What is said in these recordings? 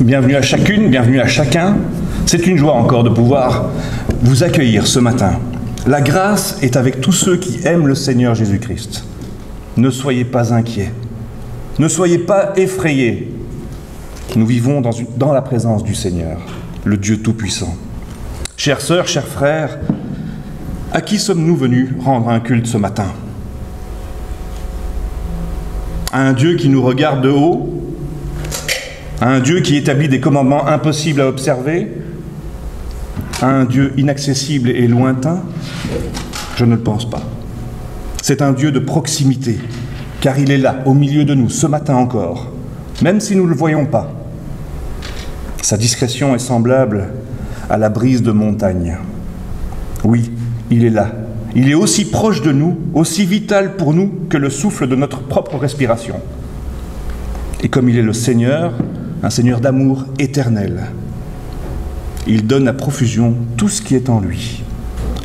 Bienvenue à chacune, bienvenue à chacun. C'est une joie encore de pouvoir vous accueillir ce matin. La grâce est avec tous ceux qui aiment le Seigneur Jésus-Christ. Ne soyez pas inquiets, ne soyez pas effrayés. Nous vivons dans la présence du Seigneur, le Dieu Tout-Puissant. Chères sœurs, chers frères, à qui sommes-nous venus rendre un culte ce matin? À un Dieu qui nous regarde de haut? À un Dieu qui établit des commandements impossibles à observer? À un Dieu inaccessible et lointain? Je ne le pense pas. C'est un Dieu de proximité, car il est là, au milieu de nous, ce matin encore, même si nous ne le voyons pas. Sa discrétion est semblable à la brise de montagne. Oui, il est là. Il est aussi proche de nous, aussi vital pour nous que le souffle de notre propre respiration. Et comme il est le Seigneur, un Seigneur d'amour éternel, il donne à profusion tout ce qui est en lui.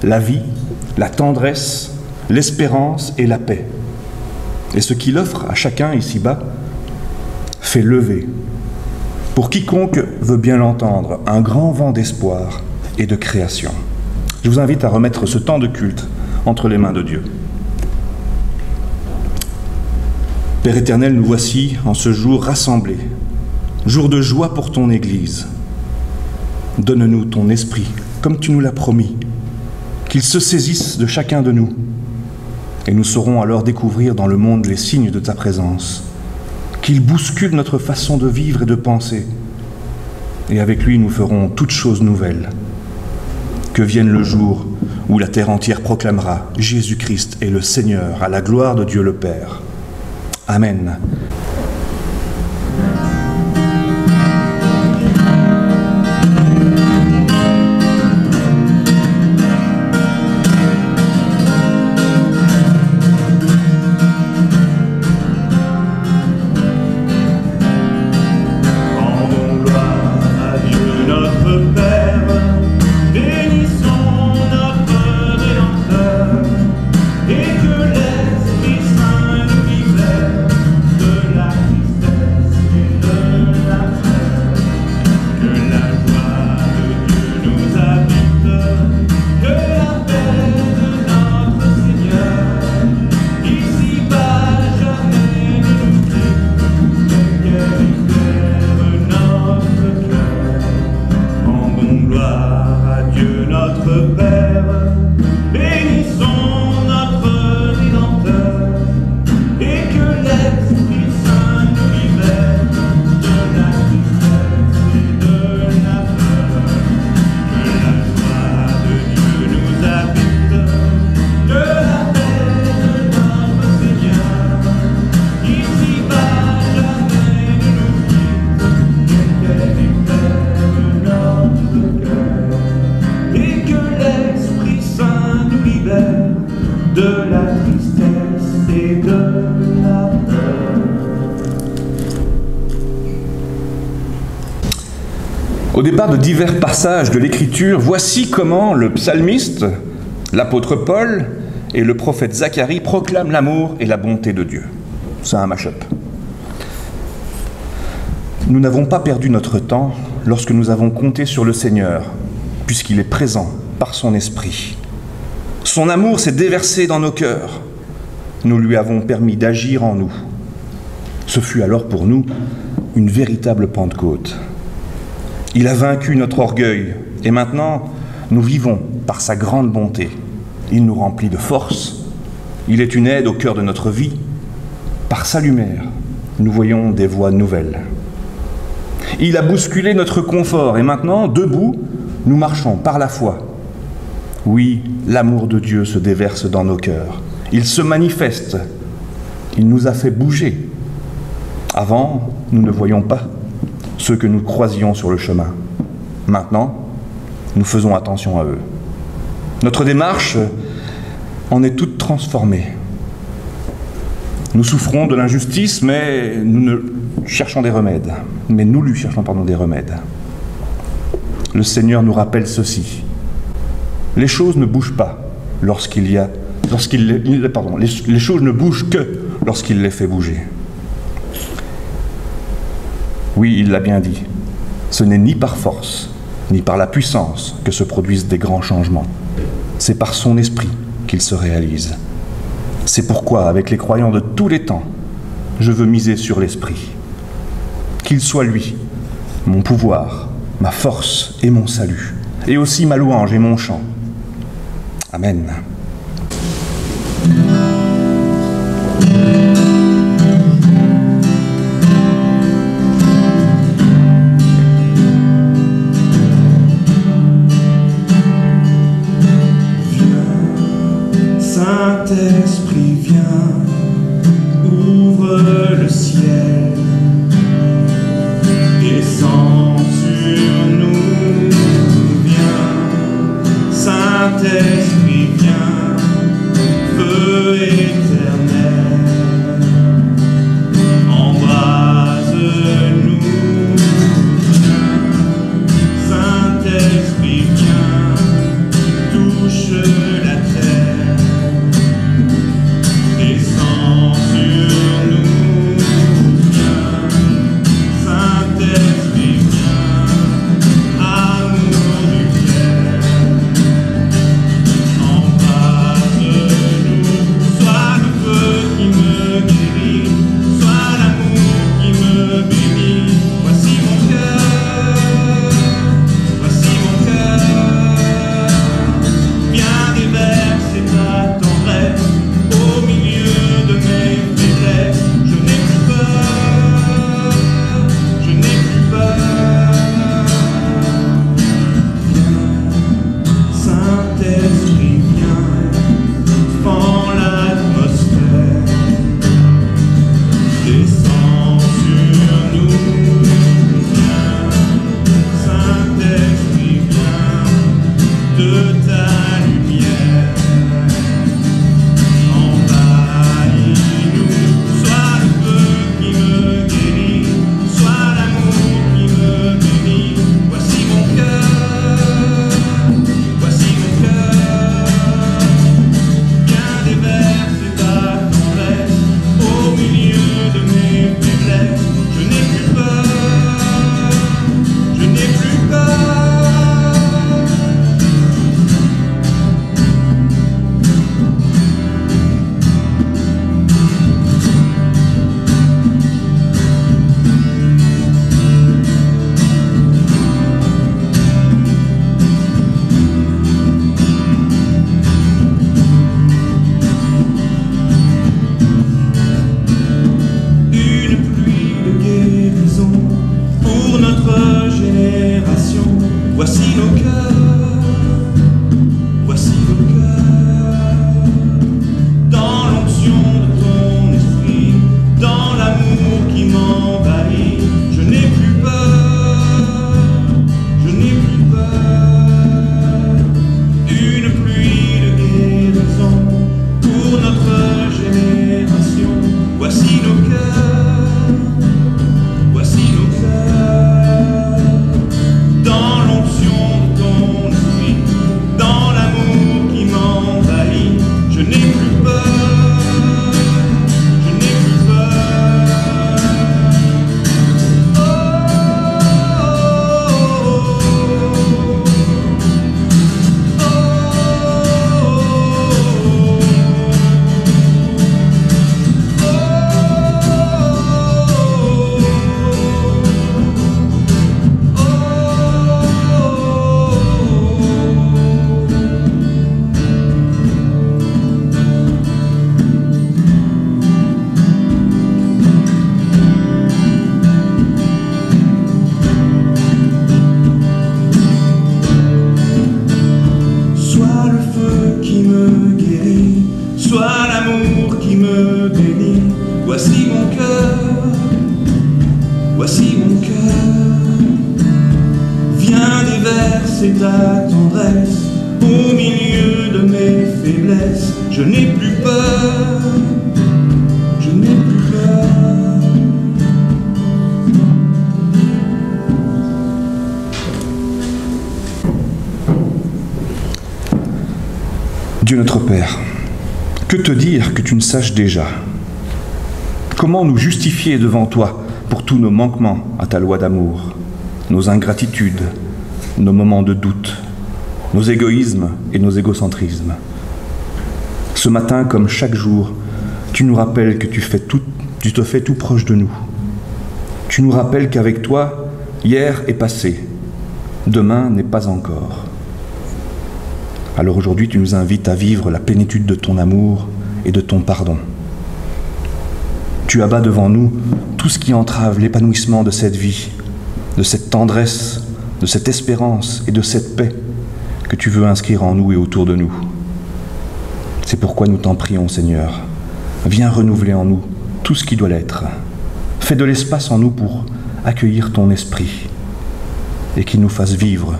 La vie, la tendresse, l'espérance et la paix. Et ce qu'il offre à chacun ici-bas fait lever, pour quiconque veut bien l'entendre, un grand vent d'espoir et de création. Je vous invite à remettre ce temps de culte entre les mains de Dieu. Père éternel, nous voici en ce jour rassemblés, jour de joie pour ton Église. Donne-nous ton esprit, comme tu nous l'as promis, qu'il se saisisse de chacun de nous, et nous saurons alors découvrir dans le monde les signes de ta présence, qu'il bouscule notre façon de vivre et de penser, et avec lui nous ferons toutes choses nouvelles. Que vienne le jour où la terre entière proclamera « Jésus-Christ est le Seigneur, à la gloire de Dieu le Père ». Amen. Au départ de divers passages de l'Écriture, voici comment le psalmiste, l'apôtre Paul et le prophète Zacharie proclament l'amour et la bonté de Dieu. C'est un mash-up. Nous n'avons pas perdu notre temps lorsque nous avons compté sur le Seigneur, puisqu'il est présent par son esprit. Son amour s'est déversé dans nos cœurs. Nous lui avons permis d'agir en nous. Ce fut alors pour nous une véritable Pentecôte. Il a vaincu notre orgueil, et maintenant, nous vivons par sa grande bonté. Il nous remplit de force, il est une aide au cœur de notre vie. Par sa lumière, nous voyons des voies nouvelles. Il a bousculé notre confort, et maintenant, debout, nous marchons par la foi. Oui, l'amour de Dieu se déverse dans nos cœurs. Il se manifeste, il nous a fait bouger. Avant, nous ne voyions pas ceux que nous croisions sur le chemin. Maintenant, nous faisons attention à eux. Notre démarche en est toute transformée. Nous souffrons de l'injustice, mais nous cherchons des remèdes. Mais nous lui cherchons, des remèdes. Le Seigneur nous rappelle ceci. Les choses ne bougent pas les choses ne bougent que lorsqu'il les fait bouger. Oui, il l'a bien dit. Ce n'est ni par force, ni par la puissance que se produisent des grands changements. C'est par son esprit qu'ils se réalisent. C'est pourquoi, avec les croyants de tous les temps, je veux miser sur l'esprit. Qu'il soit lui, mon pouvoir, ma force et mon salut, et aussi ma louange et mon chant. Amen. Saint-Esprit, viens, ouvre le ciel, descends sur nous, viens, Saint-Esprit, viens, feu éternel, embrase-nous, viens, Saint-Esprit, viens, touche la terre. C'est ta tendresse au milieu de mes faiblesses. Je n'ai plus peur, je n'ai plus peur. Dieu notre Père, que te dire que tu ne saches déjà? Comment nous justifier devant toi pour tous nos manquements à ta loi d'amour? nos ingratitudes, nos moments de doute, nos égoïsmes et nos égocentrismes. Ce matin, comme chaque jour, tu nous rappelles que tu te fais tout proche de nous. Tu nous rappelles qu'avec toi, hier est passé, demain n'est pas encore. Alors aujourd'hui, tu nous invites à vivre la plénitude de ton amour et de ton pardon. Tu abats devant nous tout ce qui entrave l'épanouissement de cette vie, de cette tendresse, de cette espérance et de cette paix que tu veux inscrire en nous et autour de nous. C'est pourquoi nous t'en prions, Seigneur. Viens renouveler en nous tout ce qui doit l'être. Fais de l'espace en nous pour accueillir ton esprit et qu'il nous fasse vivre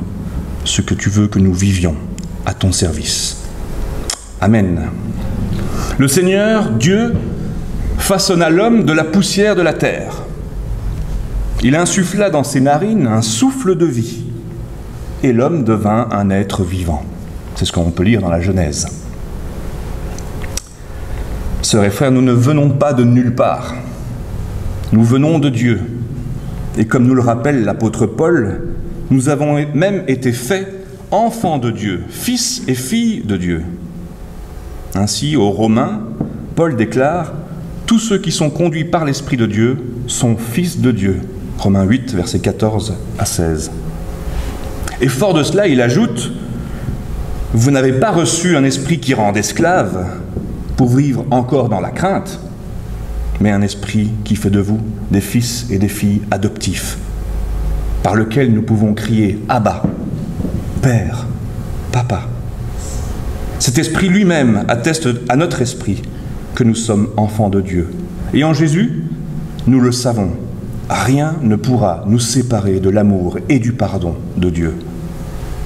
ce que tu veux que nous vivions à ton service. Amen. Le Seigneur, Dieu, façonna l'homme de la poussière de la terre. Il insuffla dans ses narines un souffle de vie, et l'homme devint un être vivant. C'est ce qu'on peut lire dans la Genèse. Sœurs et frères, nous ne venons pas de nulle part. Nous venons de Dieu. Et comme nous le rappelle l'apôtre Paul, nous avons même été faits enfants de Dieu, fils et filles de Dieu. Ainsi, aux Romains, Paul déclare « Tous ceux qui sont conduits par l'Esprit de Dieu sont fils de Dieu ». Romains 8, versets 14 à 16. Et fort de cela, il ajoute « Vous n'avez pas reçu un esprit qui rend esclave pour vivre encore dans la crainte, mais un esprit qui fait de vous des fils et des filles adoptifs, par lequel nous pouvons crier « Abba ». Père, Papa. Cet esprit lui-même atteste à notre esprit que nous sommes enfants de Dieu. Et en Jésus, nous le savons, rien ne pourra nous séparer de l'amour et du pardon de Dieu.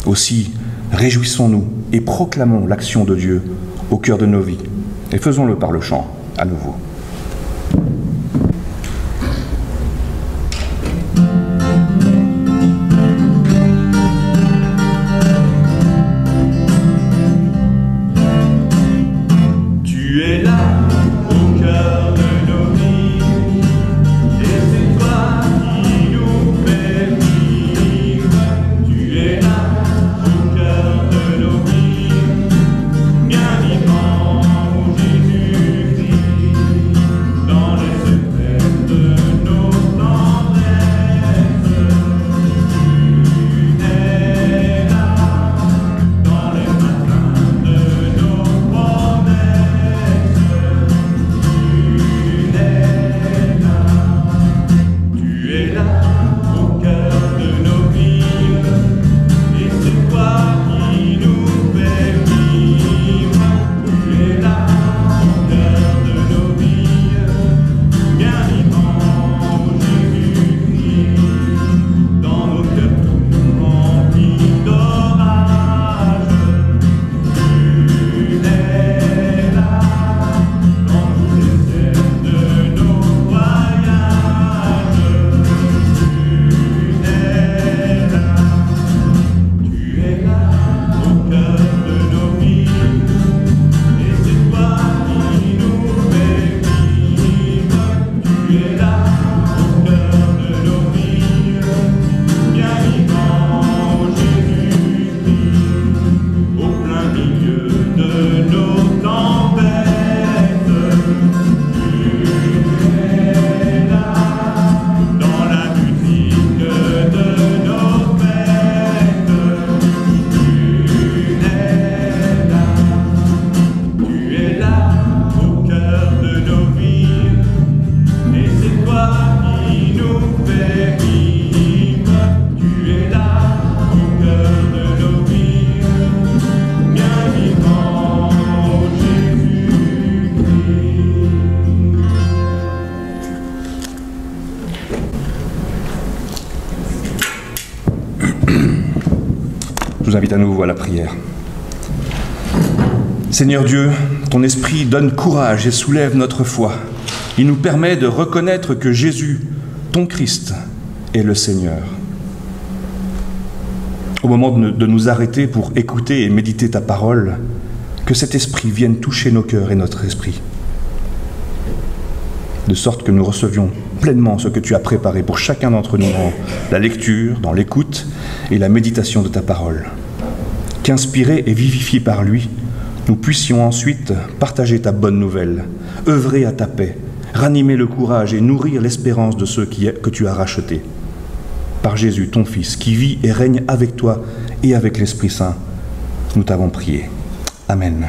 Aussi, réjouissons-nous et proclamons l'action de Dieu au cœur de nos vies. Et faisons-le par le chant, à nouveau. Je vous invite à nouveau à la prière. Seigneur Dieu, ton esprit donne courage et soulève notre foi. Il nous permet de reconnaître que Jésus, ton Christ, est le Seigneur. Au moment de nous arrêter pour écouter et méditer ta parole, que cet esprit vienne toucher nos cœurs et notre esprit. de sorte que nous recevions pleinement ce que tu as préparé pour chacun d'entre nous dans la lecture, dans l'écoute et la méditation de ta parole. Qu'inspirés et vivifiés par lui, nous puissions ensuite partager ta bonne nouvelle, œuvrer à ta paix, ranimer le courage et nourrir l'espérance de ceux que tu as rachetés. Par Jésus, ton Fils, qui vit et règne avec toi et avec l'Esprit Saint, nous t'avons prié. Amen.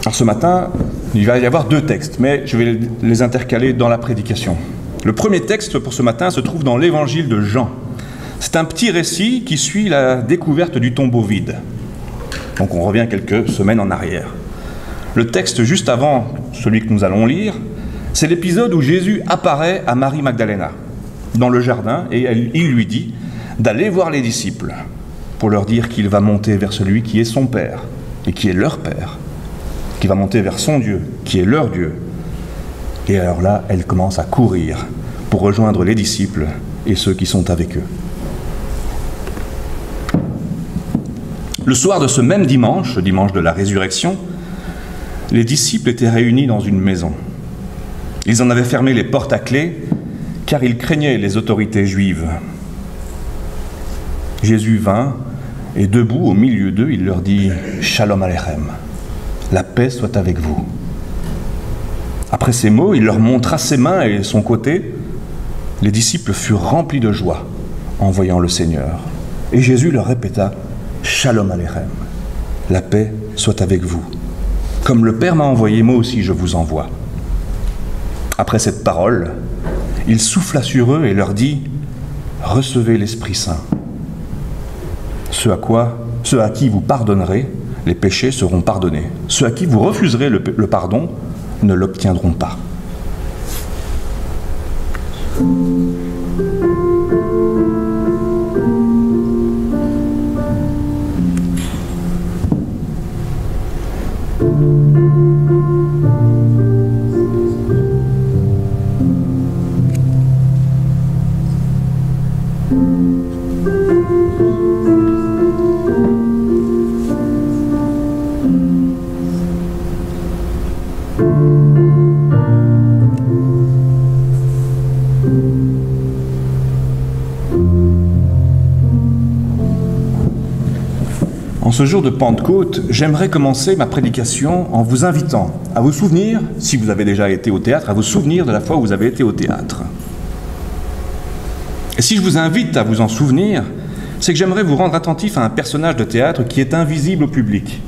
Alors ce matin, il va y avoir 2 textes, mais je vais les intercaler dans la prédication. Le premier texte pour ce matin se trouve dans l'évangile de Jean. C'est un petit récit qui suit la découverte du tombeau vide. Donc on revient quelques semaines en arrière. Le texte juste avant celui que nous allons lire, c'est l'épisode où Jésus apparaît à Marie Magdalena dans le jardin et il lui dit d'aller voir les disciples pour leur dire qu'il va monter vers celui qui est son Père et qui est leur Père, qui va monter vers son Dieu, qui est leur Dieu. Et alors là, elle commence à courir pour rejoindre les disciples et ceux qui sont avec eux. Le soir de ce même dimanche, le dimanche de la résurrection, les disciples étaient réunis dans une maison. Ils en avaient fermé les portes à clé, car ils craignaient les autorités juives. Jésus vint, et debout au milieu d'eux, il leur dit « Shalom Aleichem ». La paix soit avec vous. Après ces mots, il leur montra ses mains et son côté. Les disciples furent remplis de joie en voyant le Seigneur. Et Jésus leur répéta « Shalom Aleichem, la paix soit avec vous. Comme le Père m'a envoyé, moi aussi je vous envoie. » Après cette parole, il souffla sur eux et leur dit « Recevez l'Esprit Saint. Ceux à qui vous pardonnerez, les péchés seront pardonnés. Ceux à qui vous refuserez le pardon ne l'obtiendront pas. » En ce jour de Pentecôte, j'aimerais commencer ma prédication en vous invitant à vous souvenir, si vous avez déjà été au théâtre, à vous souvenir de la fois où vous avez été au théâtre. Et si je vous invite à vous en souvenir, c'est que j'aimerais vous rendre attentif à un personnage de théâtre qui est invisible au public,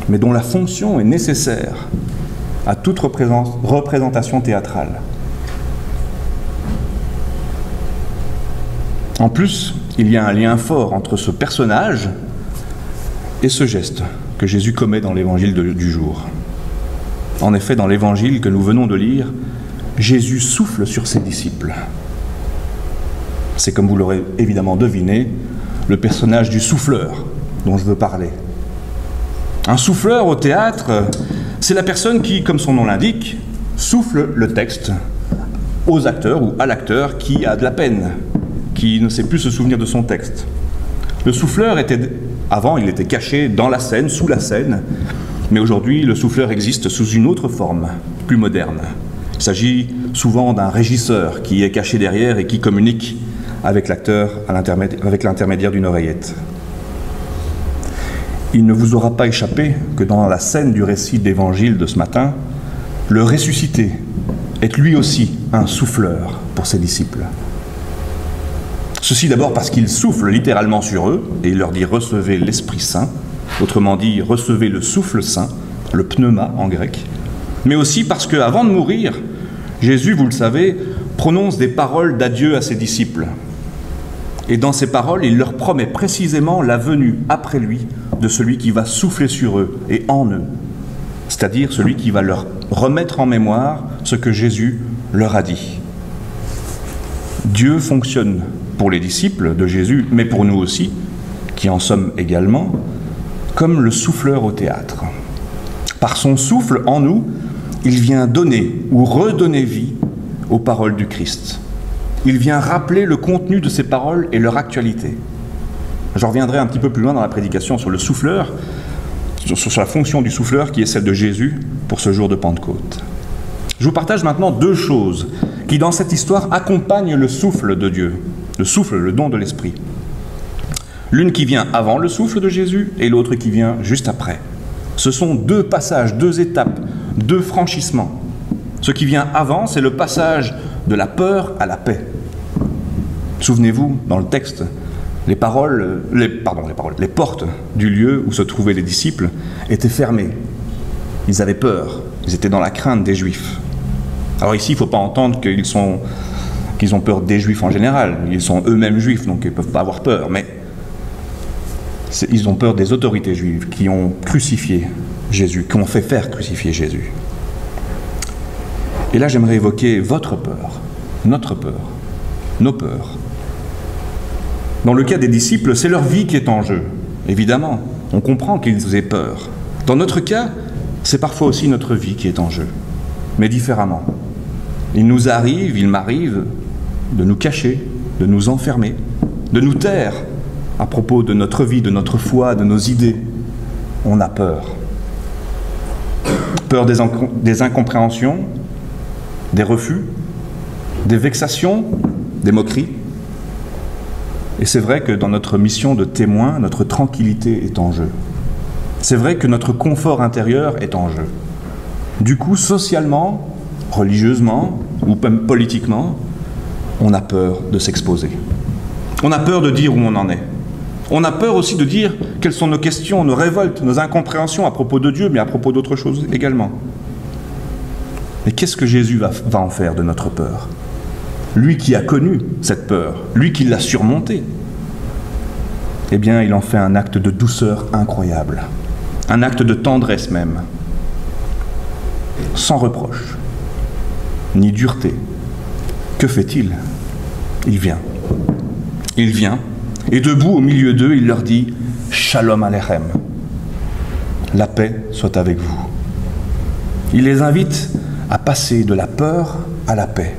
mais dont la fonction est nécessaire à toute représentation théâtrale. En plus, il y a un lien fort entre ce personnage et ce geste que Jésus commet dans l'évangile du jour. En effet, dans l'évangile que nous venons de lire, Jésus souffle sur ses disciples. C'est, comme vous l'aurez évidemment deviné, le personnage du souffleur dont je veux parler. Un souffleur au théâtre, c'est la personne qui, comme son nom l'indique, souffle le texte aux acteurs ou à l'acteur qui a de la peine, qui ne sait plus se souvenir de son texte. Le souffleur avant, il était caché dans la scène, sous la scène, mais aujourd'hui, le souffleur existe sous une autre forme, plus moderne. Il s'agit souvent d'un régisseur qui est caché derrière et qui communique avec l'acteur avec l'intermédiaire d'une oreillette. Il ne vous aura pas échappé que dans la scène du récit d'évangile de ce matin, le ressuscité est lui aussi un souffleur pour ses disciples. Ceci d'abord parce qu'il souffle littéralement sur eux et il leur dit « recevez l'Esprit Saint », autrement dit « recevez le souffle saint », le pneuma en grec, mais aussi parce qu'avant de mourir, Jésus, vous le savez, prononce des paroles d'adieu à ses disciples. Et dans ces paroles, il leur promet précisément la venue après lui de celui qui va souffler sur eux et en eux, c'est-à-dire celui qui va leur remettre en mémoire ce que Jésus leur a dit. Dieu fonctionne pour les disciples de Jésus, mais pour nous aussi, qui en sommes également, comme le souffleur au théâtre. Par son souffle en nous, il vient donner ou redonner vie aux paroles du Christ. Il vient rappeler le contenu de ces paroles et leur actualité. Je reviendrai un petit peu plus loin dans la prédication sur le souffleur, sur la fonction du souffleur qui est celle de Jésus pour ce jour de Pentecôte. Je vous partage maintenant deux choses qui, dans cette histoire, accompagnent le souffle de Dieu, le souffle, le don de l'Esprit. L'une qui vient avant le souffle de Jésus et l'autre qui vient juste après. Ce sont deux passages, deux étapes, deux franchissements. Ce qui vient avant, c'est le passage de la peur à la paix. Souvenez-vous, dans le texte, les portes du lieu où se trouvaient les disciples étaient fermées. Ils avaient peur, ils étaient dans la crainte des Juifs. Alors ici, il ne faut pas entendre qu'ils ont peur des Juifs en général. Ils sont eux-mêmes Juifs, donc ils ne peuvent pas avoir peur. Mais ils ont peur des autorités juives qui ont crucifié Jésus, qui ont fait faire crucifier Jésus. Et là, j'aimerais évoquer votre peur, notre peur, nos peurs. Dans le cas des disciples, c'est leur vie qui est en jeu. Évidemment, on comprend qu'ils aient peur. Dans notre cas, c'est parfois aussi notre vie qui est en jeu, mais différemment. Il m'arrive de nous cacher, de nous enfermer, de nous taire à propos de notre vie, de notre foi, de nos idées. On a peur. Peur des incompréhensions, des refus, des vexations, des moqueries. Et c'est vrai que dans notre mission de témoin, notre tranquillité est en jeu. C'est vrai que notre confort intérieur est en jeu. Du coup, socialement, religieusement ou même politiquement, on a peur de s'exposer. On a peur de dire où on en est. On a peur aussi de dire quelles sont nos questions, nos révoltes, nos incompréhensions à propos de Dieu, mais à propos d'autres choses également. Mais qu'est-ce que Jésus va en faire de notre peur? Lui qui a connu cette peur, lui qui l'a surmontée, eh bien, il en fait un acte de douceur incroyable, un acte de tendresse même, sans reproche, ni dureté. Que fait-il? Il vient. Il vient, et debout au milieu d'eux, il leur dit « Shalom Aleichem » « La paix soit avec vous ». Il les invite à passer de la peur à la paix.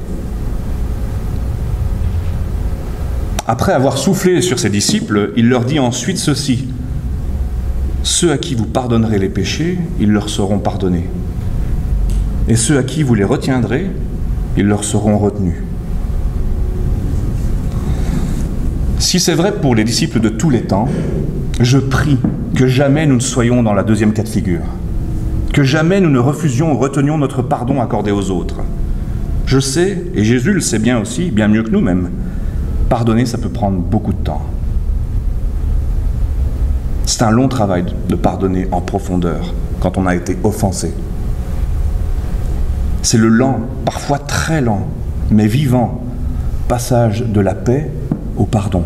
Après avoir soufflé sur ses disciples, il leur dit ensuite ceci: « Ceux à qui vous pardonnerez les péchés, ils leur seront pardonnés. Et ceux à qui vous les retiendrez, ils leur seront retenus. » Si c'est vrai pour les disciples de tous les temps, je prie que jamais nous ne soyons dans la deuxième cas de figure, que jamais nous ne refusions ou retenions notre pardon accordé aux autres. Je sais, et Jésus le sait bien aussi, bien mieux que nous-mêmes, pardonner, ça peut prendre beaucoup de temps. C'est un long travail de pardonner en profondeur quand on a été offensé. C'est le lent, parfois très lent, mais vivant passage de la paix au pardon.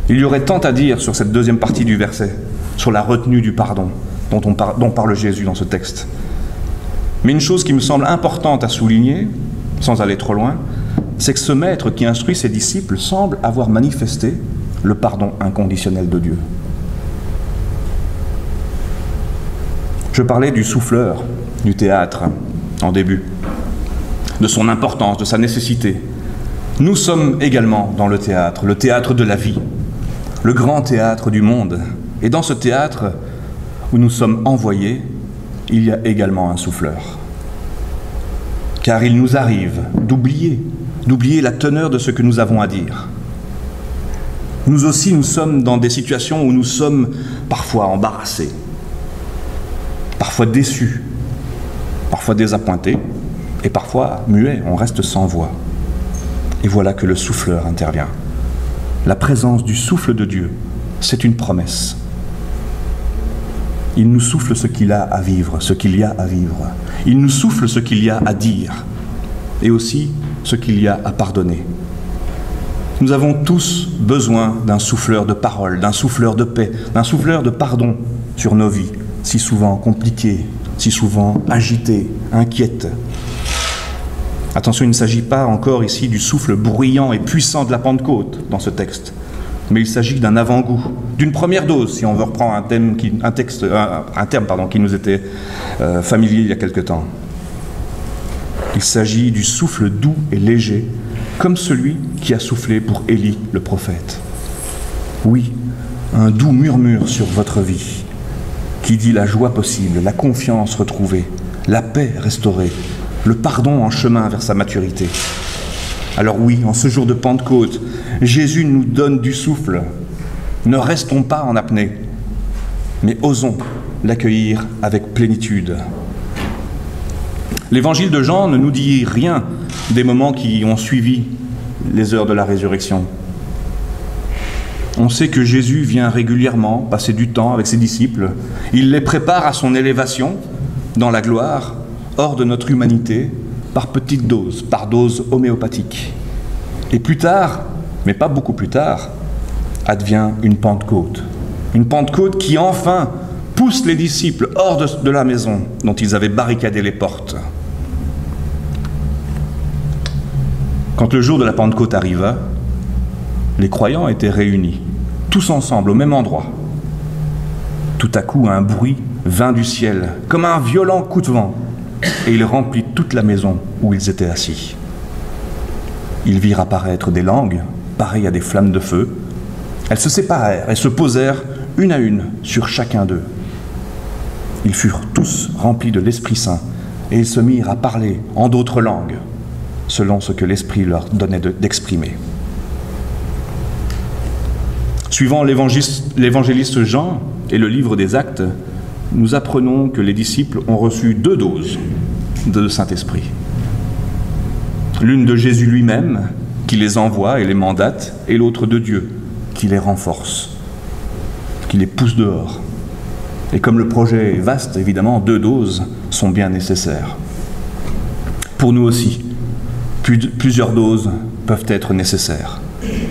Il y aurait tant à dire sur cette deuxième partie du verset, sur la retenue du pardon dont parle Jésus dans ce texte. Mais une chose qui me semble importante à souligner, sans aller trop loin, c'est que ce maître qui instruit ses disciples semble avoir manifesté le pardon inconditionnel de Dieu. Je parlais du souffleur, du théâtre, en début, de son importance, de sa nécessité. Nous sommes également dans le théâtre de la vie, le grand théâtre du monde. Et dans ce théâtre où nous sommes envoyés, il y a également un souffleur. Car il nous arrive d'oublier la teneur de ce que nous avons à dire. Nous aussi, nous sommes dans des situations où nous sommes parfois embarrassés, parfois déçus, parfois désappointés, et parfois muets, on reste sans voix. Et voilà que le souffleur intervient. La présence du souffle de Dieu, c'est une promesse. Il nous souffle ce qu'il a à vivre, ce qu'il y a à vivre. Il nous souffle ce qu'il y a à dire, et aussi ce qu'il y a à pardonner. Nous avons tous besoin d'un souffleur de parole, d'un souffleur de paix, d'un souffleur de pardon sur nos vies, si souvent compliquées, si souvent agitées, inquiètes. Attention, il ne s'agit pas encore ici du souffle bruyant et puissant de la Pentecôte dans ce texte, mais il s'agit d'un avant-goût, d'une première dose, si on veut reprendre un terme qui nous était familier il y a quelque temps. Il s'agit du souffle doux et léger, comme celui qui a soufflé pour Élie, le prophète. Oui, un doux murmure sur votre vie, qui dit la joie possible, la confiance retrouvée, la paix restaurée, le pardon en chemin vers sa maturité. Alors oui, en ce jour de Pentecôte, Jésus nous donne du souffle. Ne restons pas en apnée, mais osons l'accueillir avec plénitude. L'évangile de Jean ne nous dit rien des moments qui ont suivi les heures de la résurrection. On sait que Jésus vient régulièrement passer du temps avec ses disciples. Il les prépare à son élévation dans la gloire, hors de notre humanité, par petites doses, par doses homéopathiques. Et plus tard, mais pas beaucoup plus tard, advient une Pentecôte. Une Pentecôte qui enfin pousse les disciples hors de la maison dont ils avaient barricadé les portes. Quand le jour de la Pentecôte arriva, les croyants étaient réunis, tous ensemble, au même endroit. Tout à coup, un bruit vint du ciel, comme un violent coup de vent, et il remplit toute la maison où ils étaient assis. Ils virent apparaître des langues, pareilles à des flammes de feu. Elles se séparèrent et se posèrent une à une sur chacun d'eux. Ils furent tous remplis de l'Esprit Saint, et ils se mirent à parler en d'autres langues, selon ce que l'Esprit leur donnait d'exprimer. Suivant l'évangéliste Jean et le livre des Actes, nous apprenons que les disciples ont reçu 2 doses de Saint-Esprit. L'une de Jésus lui-même, qui les envoie et les mandate, et l'autre de Dieu, qui les renforce, qui les pousse dehors. Et comme le projet est vaste, évidemment, 2 doses sont bien nécessaires. Pour nous aussi, plusieurs doses peuvent être nécessaires.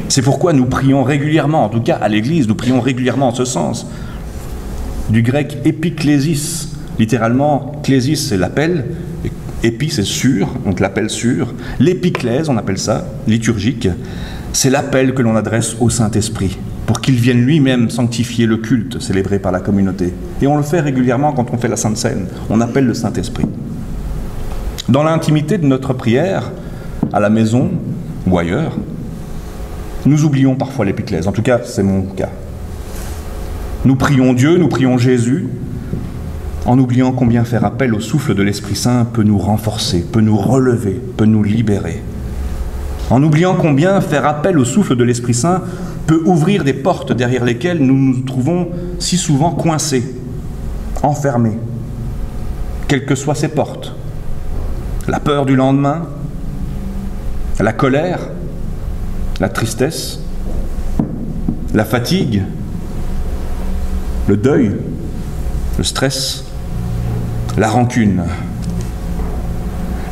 C'est pourquoi nous prions régulièrement, en tout cas à l'Église, nous prions régulièrement en ce sens. Du grec épiklésis, littéralement, klésis c'est l'appel, épi c'est sûr, donc l'appel sûr. L'épiclèse, on appelle ça, liturgique, c'est l'appel que l'on adresse au Saint-Esprit, pour qu'il vienne lui-même sanctifier le culte célébré par la communauté. Et on le fait régulièrement quand on fait la Sainte Seine, on appelle le Saint-Esprit. Dans l'intimité de notre prière, à la maison ou ailleurs, nous oublions parfois l'épiclèse, en tout cas c'est mon cas. Nous prions Dieu, nous prions Jésus, en oubliant combien faire appel au souffle de l'Esprit Saint peut nous renforcer, peut nous relever, peut nous libérer. En oubliant combien faire appel au souffle de l'Esprit Saint peut ouvrir des portes derrière lesquelles nous nous trouvons si souvent coincés, enfermés, quelles que soient ces portes. La peur du lendemain, la colère, la tristesse, la fatigue, le deuil, le stress, la rancune,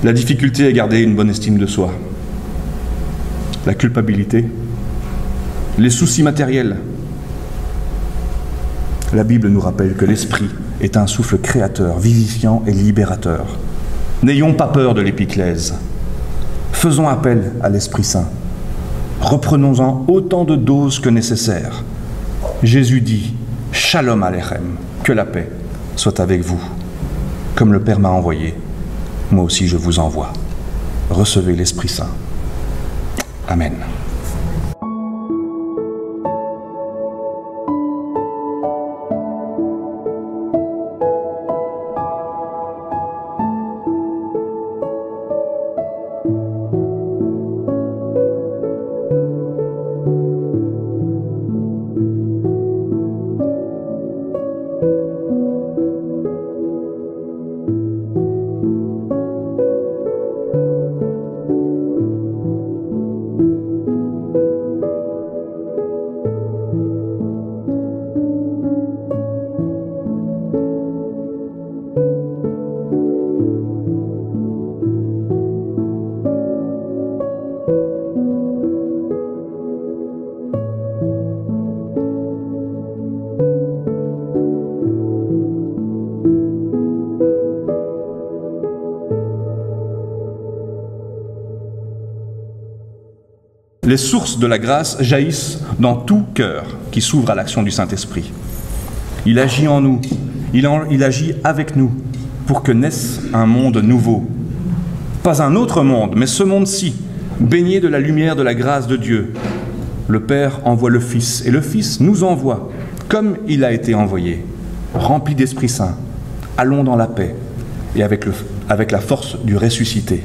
la difficulté à garder une bonne estime de soi, la culpabilité, les soucis matériels. La Bible nous rappelle que l'Esprit est un souffle créateur, vivifiant et libérateur. N'ayons pas peur de l'épiclèse. Faisons appel à l'Esprit Saint. Reprenons-en autant de doses que nécessaire. Jésus dit « Shalom Aleichem », que la paix soit avec vous. Comme le Père m'a envoyé, moi aussi je vous envoie. Recevez l'Esprit Saint. Amen. les sources de la grâce jaillissent dans tout cœur qui s'ouvre à l'action du Saint-Esprit. Il agit en nous, il agit avec nous pour que naisse un monde nouveau. Pas un autre monde, mais ce monde-ci, baigné de la lumière de la grâce de Dieu. Le Père envoie le Fils, et le Fils nous envoie, comme il a été envoyé, rempli d'Esprit Saint. Allons dans la paix, et avec la force du ressuscité.